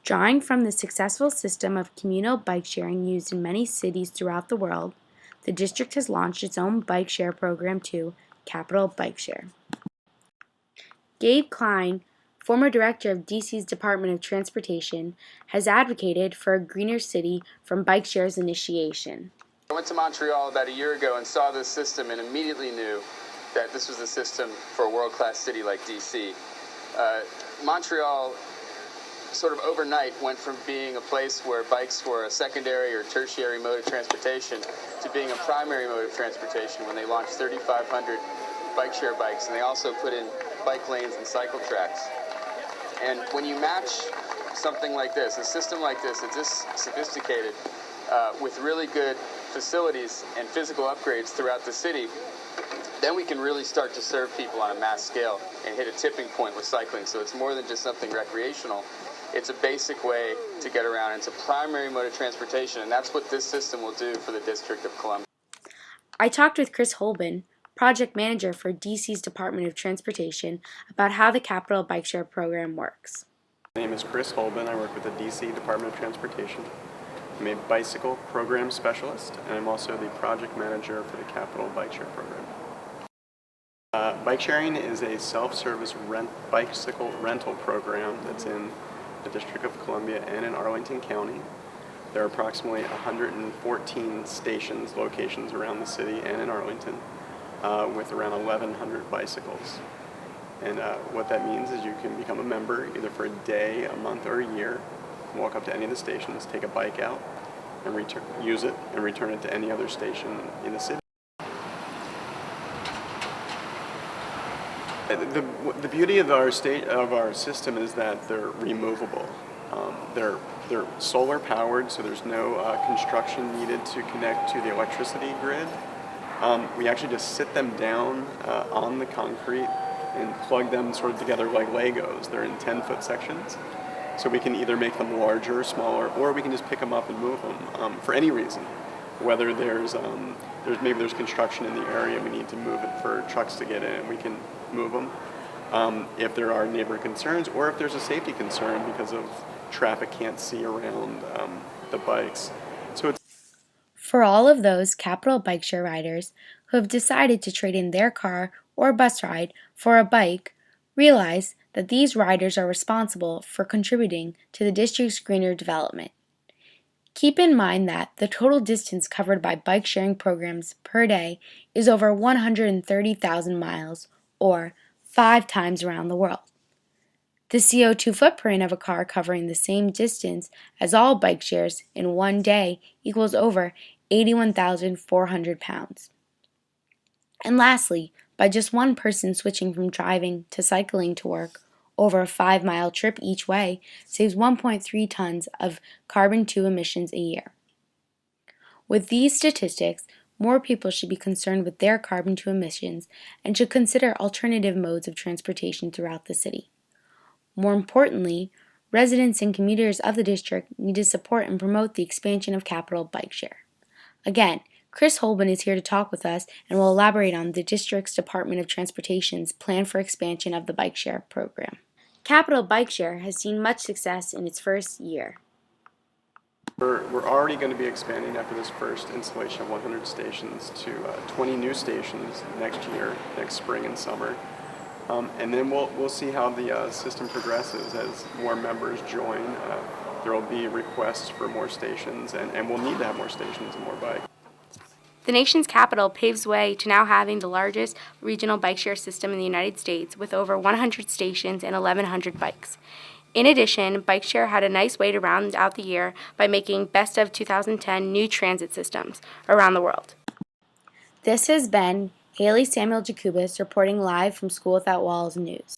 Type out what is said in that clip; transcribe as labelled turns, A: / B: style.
A: Drawing from the successful system of communal bike sharing used in many cities throughout the world, the district has launched its own bike share program too, Capital Bikeshare. Gabe Klein, former director of DC's Department of Transportation, has advocated for a greener city from bike share's initiation.
B: I went to Montreal about a year ago and saw this system and immediately knew that this was the system for a world-class city like DC. Montreal sort of overnight went from being a place where bikes were a secondary or tertiary mode of transportation to being a primary mode of transportation when they launched 3,500 bike share bikes, and they also put in bike lanes and cycle tracks. And when you match something like this, a system like this, it's this sophisticated, with really good facilities and physical upgrades throughout the city, then we can really start to serve people on a mass scale and hit a tipping point with cycling. So it's more than just something recreational. It's a basic way to get around. It's a primary mode of transportation, and that's what this system will do for the District of Columbia.
A: I talked with Chris Holben, project manager for DC's Department of Transportation, about how the Capital Bikeshare program works.
C: My name is Chris Holben. I work with the DC Department of Transportation. I'm a bicycle program specialist, and I'm also the project manager for the Capital Bikeshare program. Bike sharing is a self-service bicycle rental program that's in the District of Columbia and in Arlington County. There are approximately 114 stations, locations around the city and in Arlington, with around 1,100 bicycles. And what that means is you can become a member either for a day, a month, or a year. Walk up to any of the stations, take a bike out, and use it, and return it to any other station in the city. The beauty of our system is that they're removable. They're solar powered, so there's no construction needed to connect to the electricity grid. We actually just sit them down on the concrete and plug them sort of together like Legos. They're in 10-foot sections. So we can either make them larger or smaller, or we can just pick them up and move them for any reason. Whether there's construction in the area, we need to move it for trucks to get in, we can move them. If there are neighbor concerns, or if there's a safety concern because of traffic can't see around the bikes.
A: For all of those Capital Bikeshare riders who have decided to trade in their car or bus ride for a bike, realize that these riders are responsible for contributing to the district's greener development. Keep in mind that the total distance covered by bike sharing programs per day is over 130,000 miles, or 5 times around the world. The CO2 footprint of a car covering the same distance as all bike shares in one day equals over 81,400 pounds. And lastly, by just one person switching from driving to cycling to work, over a 5-mile trip each way saves 1.3 tons of carbon-2 emissions a year. With these statistics, more people should be concerned with their carbon-2 emissions and should consider alternative modes of transportation throughout the city. More importantly, residents and commuters of the district need to support and promote the expansion of Capital Bikeshare. Again, Chris Holben is here to talk with us and will elaborate on the district's Department of Transportation's plan for expansion of the Bikeshare program. Capital Bikeshare has seen much success in its first year.
C: We're already going to be expanding after this first installation of 100 stations to 20 new stations next year, next spring and summer. And then we'll see how the system progresses as more members join. There will be requests for more stations, and we'll need to have more stations and more bikes.
A: The nation's capital paves way to now having the largest regional bike share system in the United States with over 100 stations and 1,100 bikes. In addition, Bikeshare had a nice way to round out the year by making Best of 2010 new transit systems around the world. This has been Haley Samuel Jakubos reporting live from School Without Walls News.